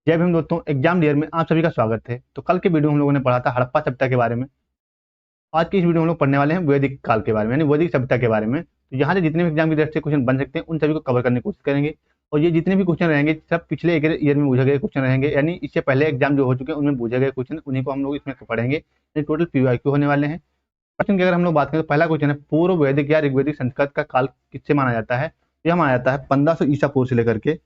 जय भीम दोस्तों, exam year में आप सभी का स्वागत है। तो कल के वीडियो हम लोगों ने पढ़ा था हड़प्पा सभ्यता के बारे में। आज की इस वीडियो में हम लोग पढ़ने वाले हैं वैदिक काल के बारे में, यानी वैदिक सभ्यता के बारे में। तो यहाँ से जितने भी एग्जाम की दृष्टि से क्वेश्चन बन सकते हैं उन सभी को कवर करने की कोशिश करेंगे। और ये जितने भी क्वेश्चन रहेंगे सब पिछले एक ईयर में पूछे गए क्वेश्चन रहेंगे, यानी इससे पहले एग्जाम जो हो चुके हैं उनमें पूछे गए क्वेश्चन, उन्हीं को हम लोग इसमें पढ़ेंगे। टोटल PYQ होने वाले हैं। क्वेश्चन की अगर हम लोग बात करें तो पहला क्वेश्चन है, पूर्व वैदिक या ऋग्वैदिक संस्कृत का काल किससे माना जाता है? यह माना जाता है 1500 ईसा पूर्व से लेकर के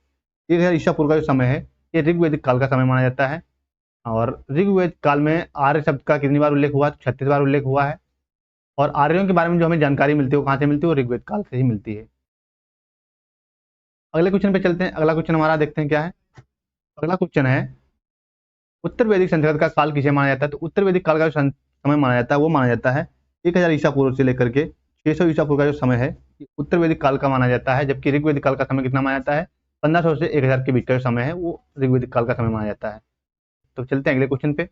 1000 ईसा पूर्व का जो समय है ये ऋग्वैदिक काल का समय माना जाता है। और ऋग्वेद काल में आर्य शब्द का कितनी बार उल्लेख हुआ? तो 36 बार उल्लेख हुआ है। और आर्यों के बारे में जो हमें जानकारी मिलती है वो कहाँ से मिलती है? वो ऋग्वेद काल से ही मिलती है। अगले क्वेश्चन पे चलते हैं। अगला क्वेश्चन हमारा देखते हैं क्या है। अगला क्वेश्चन है, उत्तर वैदिक संस्कृत का काल किसे माना जाता है? तो उत्तर वैदिक काल का जो समय माना जाता है वो माना जाता है 1000 ईसा पूर्व से लेकर के 600 ईसा पूर्व का जो समय है ये उत्तर वैदिक काल का माना जाता है। जबकि ऋग्वैदिक काल का समय कितना माना जाता है? 1500 से 1000 के बीच का जो समय है वो ऋग्वैदिक काल का समय माना जाता है। तो चलते हैं अगले क्वेश्चन पे।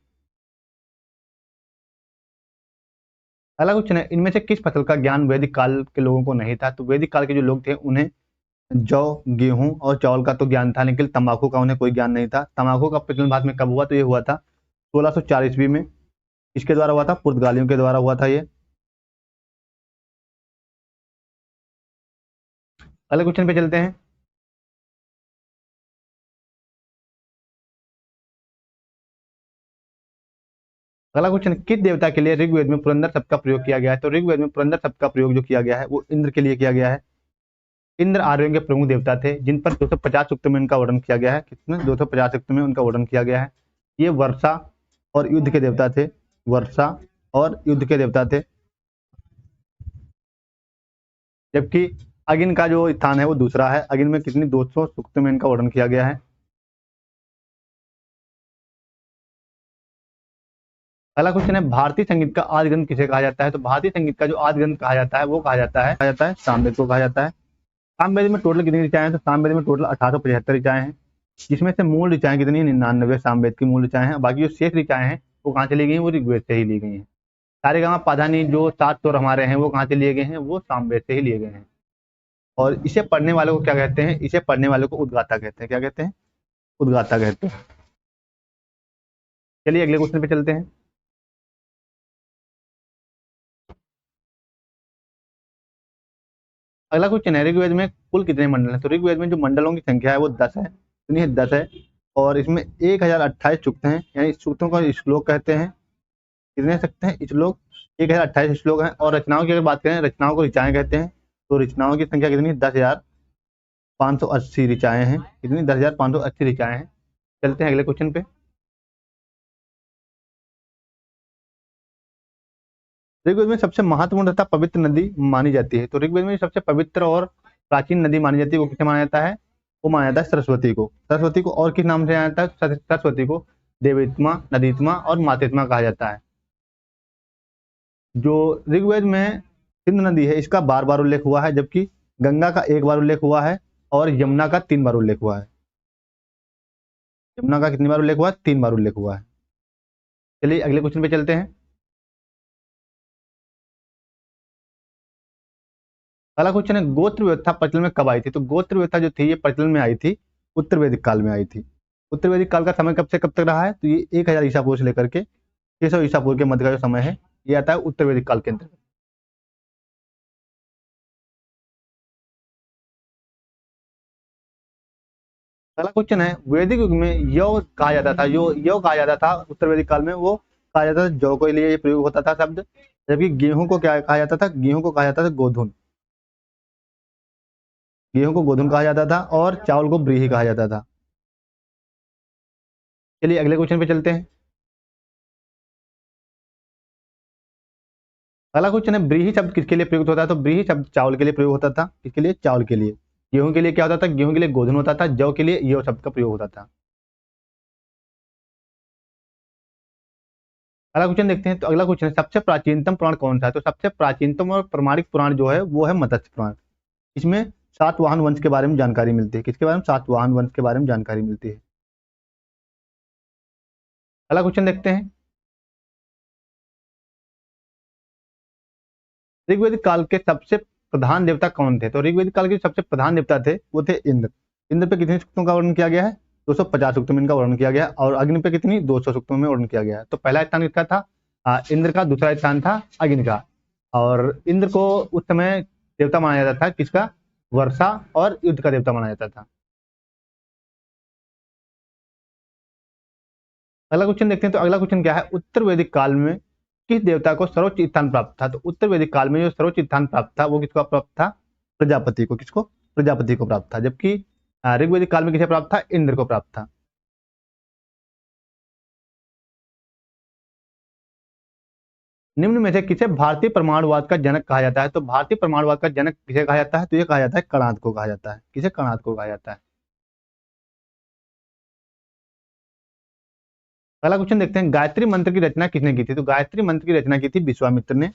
अगला क्वेश्चन है, इनमें से किस फसल का ज्ञान वैदिक काल के लोगों को नहीं था? तो वैदिक काल के जो लोग थे उन्हें जौ, गेहूं और चावल का तो ज्ञान था, लेकिन तंबाकू का उन्हें कोई ज्ञान नहीं था। तंबाकू का प्रचलन भारत में कब हुआ? तो ये हुआ था 1604 ईस्वी में। इसके द्वारा हुआ था? पुर्तगालियों के द्वारा हुआ था ये। अगले क्वेश्चन पे चलते हैं। अगला क्वेश्चन, किस देवता के लिए ऋग्वेद में पुरंदर शब्द का प्रयोग किया गया है? तो ऋग्वेद में पुरंदर शब्द का प्रयोग जो किया गया है वो इंद्र के लिए किया गया है। इंद्र आर्यों के प्रमुख देवता थे जिन पर 250 सूक्तों में इनका वर्णन किया गया है। कितने? 250 सूक्तों में उनका वर्णन किया गया है। ये वर्षा और युद्ध के देवता थे। वर्षा और युद्ध के देवता थे। जबकि अगिन का जो स्थान है वो दूसरा है। अगिन में कितनी? 200 सूक्तों में इनका वर्णन किया गया है। अगला क्वेश्चन है, भारतीय संगीत का आदि ग्रंथ किसे कहा जाता है? तो भारतीय संगीत का जो आदि ग्रंथ कहा जाता है वो कहा जाता है सामवेद को कहा जाता है। सामवेद में टोटल कितनी ऋचाएं हैं? तो सामवेद में टोटल 1875 ऋचाएं हैं, जिसमें से मूल ऋचाएं कितनी? 99 सामवेद की मूल ऋचाएं हैं। बाकी जो शेष ऋचाएं हैं वो कहाँ से ली गई हैं? वो ऋग्वेद से ही ली गई हैं। सारेगामा पाधानी जो 7 स्वर हमारे हैं वो कहाँ से लिए गए हैं? वो सामवेद से ही लिए गए हैं। और इसे पढ़ने वालों को क्या कहते हैं? इसे पढ़ने वालों को उद्गाता कहते हैं। क्या कहते हैं? उद्गाता कहते हैं। चलिए अगले क्वेश्चन पे चलते हैं। अगला क्वेश्चन है, ऋग्वेद में कुल कितने मंडल हैं? तो ऋग्वेद में जो मंडलों की संख्या है वो 10 है। सुनिए 10 है। और इसमें 1028 सूक्त हैं, यानी सूक्तों को श्लोक कहते हैं। कितने सकते हैं श्लोक? 1028 श्लोक हैं। और रचनाओं की अगर बात करें, रचनाओं को ऋचाएं कहते हैं। तो रचनाओं की संख्या कितनी? 10,580 ऋचाएं हैं। कितनी? 10,580 ऋचाएं हैं। चलते हैं अगले क्वेश्चन पे। ऋग्वेद में सबसे महत्वपूर्ण तथा पवित्र नदी मानी जाती है? तो ऋग्वेद में सबसे पवित्र और प्राचीन नदी मानी जाती है वो किसे माना जाता है? वो माना जाता है सरस्वती को। सरस्वती को और किस नाम से जाना जाता है? सरस्वती को देवित्मा, नदीत्मा और मातृत्मा कहा जाता है। जो ऋग्वेद में सिंधु नदी है इसका बार बार उल्लेख हुआ है, जबकि गंगा का एक बार उल्लेख हुआ है और यमुना का 3 बार उल्लेख हुआ है। यमुना का कितनी बार उल्लेख हुआ है? 3 बार उल्लेख हुआ है। चलिए अगले क्वेश्चन पे चलते हैं। अगला क्वेश्चन है, गोत्र व्यवस्था प्रचलन में कब आई थी? तो गोत्र व्यवस्था जो थी ये प्रचलन में आई थी उत्तर वैदिक काल में आई थी। उत्तर वैदिक काल का समय कब से कब तक रहा है? तो ये 1000 ईसा पूर्व से लेकर के 600 ईसा पूर्व के मध्य का जो समय है ये आता है उत्तर वैदिक काल के अंतर्गत। अगला क्वेश्चन है, वैदिक युग में यौ कहा जाता था, जो यौ कहा जाता था उत्तर वैदिक काल में वो कहा जाता था जौ के लिए ये प्रयोग होता था शब्द। जबकि गेहूं को क्या कहा जाता था? गेहूं को कहा जाता था गोधुन। गेहूं को गोधुन कहा जाता था और चावल को ब्रीही कहा जाता था। चलिए अगले क्वेश्चन पे चलते हैं। अगला क्वेश्चन है, ब्रीही शब्द किसके लिए प्रयुक्त होता है? तो ब्रीही शब्द चावल के लिए प्रयोग होता था। किसके लिए? चावल के लिए। गेहूं के लिए क्या होता था? गेहूं के लिए गोधुन होता था। जौ के लिए यौ शब्द का प्रयोग होता था। अगला क्वेश्चन देखते हैं। तो अगला क्वेश्चन है, सबसे प्राचीनतम पुराण कौन सा है? तो सबसे प्राचीनतम और प्रमाणिक पुराण जो है वो है मत्स्य पुराण। इसमें सातवाहन वंश के बारे में जानकारी मिलती है। किसके बारे में? सातवाहन वंश के बारे में जानकारी मिलती है। अगला क्वेश्चन देखते हैं। ऋग्वेदिक काल के सबसे प्रधान देवता कौन थे? तो ऋग्वेदिक काल के सबसे प्रधान देवता थे वो थे इंद्र। इंद्र पे कितने सूक्तों का वर्णन किया गया है? 250 सूक्तों में इनका वर्णन किया गया और अग्नि पे कितनी 200 सूक्तों में वर्णन किया गया। तो पहला स्थान किसका था? इंद्र का। दूसरा स्थान था अग्नि का। और इंद्र को उस समय देवता माना जाता था किसका? वर्षा और युद्ध का देवता माना जाता था। अगला क्वेश्चन देखते हैं। तो अगला क्वेश्चन क्या है? उत्तर वैदिक काल में किस देवता को सर्वोच्च स्थान प्राप्त था? तो उत्तर वैदिक काल में जो सर्वोच्च स्थान प्राप्त था वो किसको प्राप्त था? प्रजापति को। किसको? प्रजापति को प्राप्त था। जबकि ऋग्वैदिक काल में किसे प्राप्त था? इंद्र को प्राप्त था। निम्न में से किसे भारतीय परमाणुवाद का जनक कहा जाता है? तो भारतीय परमाणुवाद का जनक किसे कहा जाता है? तो ये कहा जाता है कणाद को कहा जाता है। किसे? कणाद को कहा जाता है। अगला क्वेश्चन देखते हैं। गायत्री मंत्र की रचना किसने की थी? तो गायत्री मंत्र की रचना की थी विश्वामित्र ने।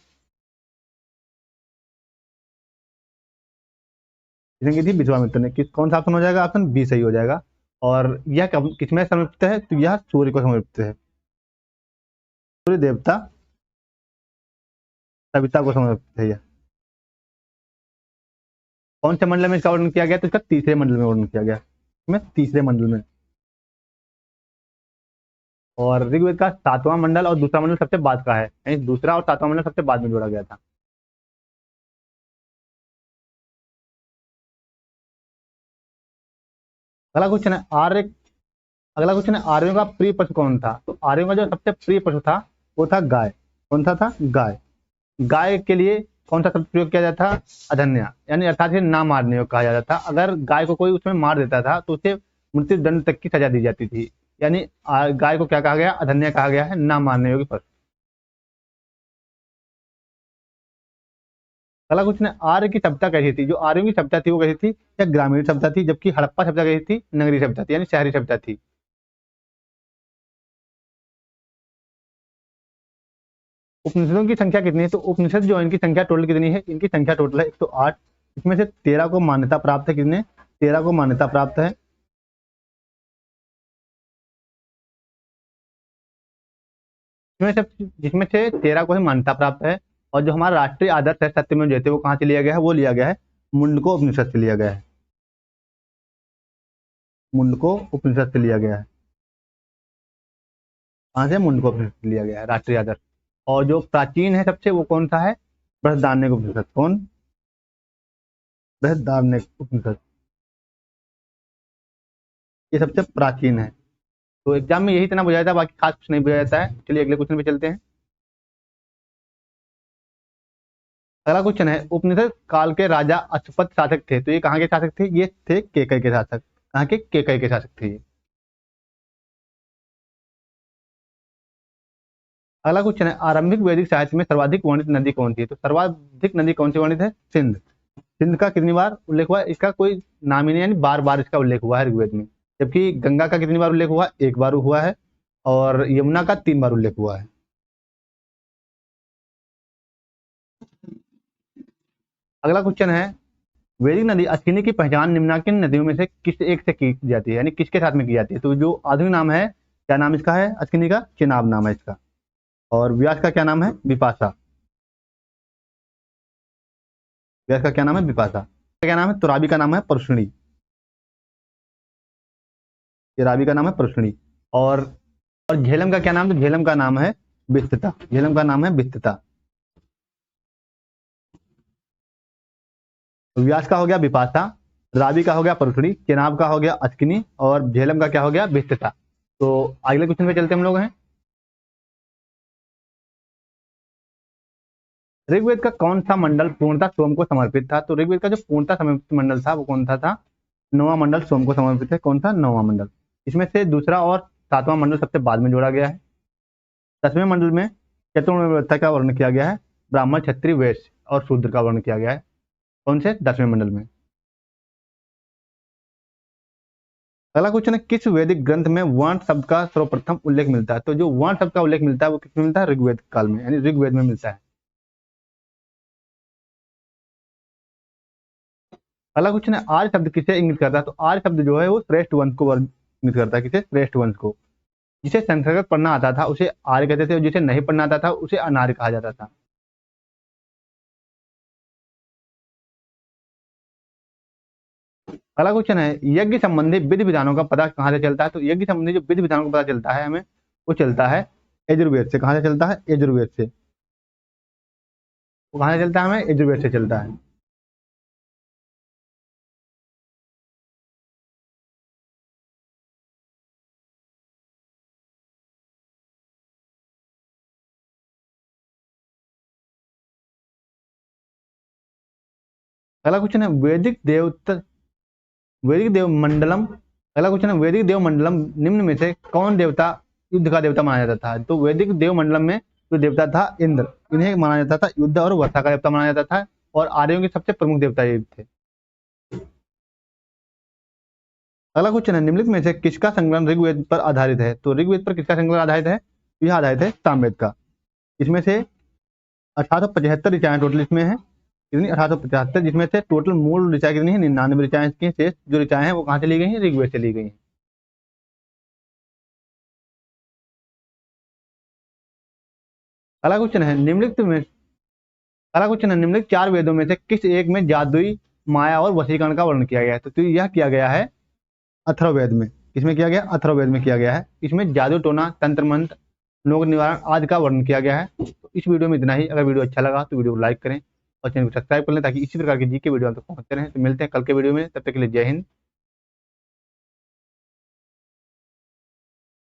किसने की थी? विश्वामित्र ने। कौन सा ऑप्शन हो जाएगा? ऑप्शन बी सही हो जाएगा। और यह किसमें समर्पित है? तो यह सूर्य को समर्पित है। सूर्य देवता सविता को समर्पित है यह। कौन से मंडल में इसका वर्णन किया गया? तो इसका तीसरे मंडल में वर्णन किया गया। इसमें तीसरे मंडल में। और ऋग्वेद का 7वां मंडल और दूसरा मंडल सबसे बाद का है, यानी दूसरा और 7वां मंडल सबसे बाद में जोड़ा गया था। अगला क्वेश्चन है आर्य। अगला क्वेश्चन है आर्यों का प्रिय पशु कौन था? तो आर्यों का जो सबसे प्रिय पशु था वो था गाय। कौन सा था? गाय। गाय के लिए कौन सा शब्द प्रयोग किया जाता था? अधन्या, यानी अर्थात इसे ना मारने को कहा जाता था। अगर गाय को कोई उसमें मार देता था तो उसे मृत्यु दंड तक की सजा दी जाती थी। यानी गाय को क्या कहा गया? अधन्या कहा गया है, ना मारने योग्य पशु। अगला क्वेश्चन है आर्य की सभ्यता कैसी थी? जो आर्यों की सभ्यता थी वो कैसी थी? या ग्रामीण सभ्यता थी, जबकि हड़प्पा सभ्यता कैसी थी? नगरीय सभ्यता थी, यानी शहरी सभ्यता थी। उपनिषदों की संख्या कितनी है? तो उपनिषद जो है इनकी संख्या टोटल कितनी है? इनकी संख्या टोटल है 108। इसमें से 13 को मान्यता प्राप्त है। कितने? 13 को मान्यता प्राप्त है। जिसमें से 13 को ही मान्यता प्राप्त है। और जो हमारा राष्ट्रीय आदर्श है सत्यमेव जयते वो कहाँ से लिया गया है? वो लिया गया है मुंडको उपनिषद से लिया गया है। मुंडको उपनिषद से लिया गया है। कहाँ से? मुंडको उपनिषद से लिया गया है राष्ट्रीय आदर्श। और जो प्राचीन है सबसे वो कौन सा है? बृहदारण्यक उपनिषद। कौन? बृहदारण्यक उपनिषद। ये सबसे प्राचीन है। तो एग्जाम में यही इतना बुझाया था, बाकी खास कुछ नहीं बुझाया जाता है। चलिए अगले क्वेश्चन पे चलते हैं। अगला क्वेश्चन है उपनिषद काल के राजा अश्वपत शासक थे, तो ये कहाँ के शासक थे? ये थे केकई के शासक। कहाँ के? केकई के शासक थे ये। अगला क्वेश्चन है आरंभिक वैदिक साहित्य में सर्वाधिक वर्णित नदी कौन थी? तो सर्वाधिक नदी कौन सी वर्णित है? सिंध। सिंध का कितनी बार उल्लेख हुआ है? इसका कोई नाम ही नहीं, यानी बार बार इसका उल्लेख हुआ है ऋग्वेद में। जबकि गंगा का कितनी बार उल्लेख हुआ? एक बार हुआ है। और यमुना का 3 बार उल्लेख हुआ है। अगला क्वेश्चन है वैदिक नदी अश्विनी की पहचान निम्नलिखित नदियों में से किस एक से की जाती है, यानी किसके साथ में की जाती है? तो जो आधुनिक नाम है, क्या नाम इसका है? अश्विनी का चिनाब नाम है इसका। और व्यास का क्या नाम है? विपाशा। व्यास का क्या नाम है? विपाशा। क्या नाम है? तो रावी का नाम है परशुणी। ये रावी का नाम है परशुणी। और और झेलम का क्या नाम? तो झेलम का नाम है विस्तृता। झेलम का नाम है विस्तृता। तो व्यास का हो गया विपाशा, रावी का हो गया परशुणी, चेनाब का हो गया अश्किनी, और झेलम का क्या हो गया? विस्तृता। तो अगले क्वेश्चन पे चलते हम लोग हैं। ऋग्वेद का कौन सा मंडल पूर्णतः सोम को समर्पित था? तो ऋग्वेद का जो पूर्णतः समर्पित मंडल था वो कौन सा था? 9वां मंडल सोम को समर्पित है। कौन सा? 9वां मंडल। इसमें से दूसरा और 7वां मंडल सबसे बाद में जोड़ा गया है। 10वें मंडल में चतुर्ण व्यवस्था का वर्णन किया गया है। ब्राह्मण, क्षत्रिय, वैश्य और शूद्र का वर्णन किया गया है। कौन से? 10वें मंडल में। अगला क्वेश्चन है किस वैदिक ग्रंथ में वर्ण शब्द का सर्वप्रथम उल्लेख मिलता है? तो जो वर्ण शब्द का उल्लेख मिलता है वो किसमें मिलता है? ऋग्वेद काल में, यानी ऋग्वेद में मिलता है। अगला क्वेश्चन है आर्य शब्द किसे इंगित करता है? तो आर्य शब्द जो है वो श्रेष्ठ वंश को इंगित करता है। किसे? श्रेष्ठ वंश को। जिसे संस्कृत पढ़ना आता था उसे आर्य कहते थे, और जिसे नहीं पढ़ना आता था उसे अनार्य कहा जाता था। अगला क्वेश्चन है, यज्ञ संबंधी विधि विधानों का पता कहाँ से चलता है? तो यज्ञ संबंधी जो विधि विधानों का पता चलता है हमें, वो चलता है यजुर्वेद से। कहाँ से चलता है? यजुर्वेद से। वो कहाँ से चलता है? हमें यजुर्वेद से चलता है। अगला क्वेश्चन है, वैदिक देव मंडलम। अगला क्वेश्चन है, वैदिक देव मंडलम निम्न में से कौन देवता युद्ध का देवता माना जाता था? तो वैदिक देव मंडलम में जो देवता था इंद्र, इन्हें माना जाता था युद्ध और वर्षा का देवता माना जाता था, और आर्यों के सबसे प्रमुख देवता ये थे। अगला क्वेश्चन है, निम्नलिखित में से किसका संकलन ऋग्वेद पर आधारित है? तो ऋग्वेद पर किसका संकलन आधारित है? यह आधारित है सामवेद का। इसमें से 1875 ऋचाएं टोटल इसमें है। कितनी? 1875, जिसमें से टोटल मूल ऋचाएं कितनी है? 99 ऋचाएं की। शेष जो ऋचाएं हैं वो कहाँ से ली गई हैं? ऋग्वेद से ली गई हैं। अगला क्वेश्चन है, निम्नलिखित चार वेदों में से किस एक में जादुई माया और वशीकरण का वर्णन किया गया है? तो यह किया गया है अथर्ववेद में। किसमें किया गया? अथर्ववेद में किया गया है। इसमें जादू टोना, तंत्र मंत्र, लोक निवारण आदि का वर्णन किया गया है। तो इस वीडियो में इतना ही। अगर वीडियो अच्छा लगा तो वीडियो को लाइक करें और चैनल को सब्सक्राइब कर लें, ताकि इसी प्रकार की जी के वीडियो आप तक पहुंचते रहें। तो मिलते हैं कल के वीडियो में, तब तक के लिए जय हिंद।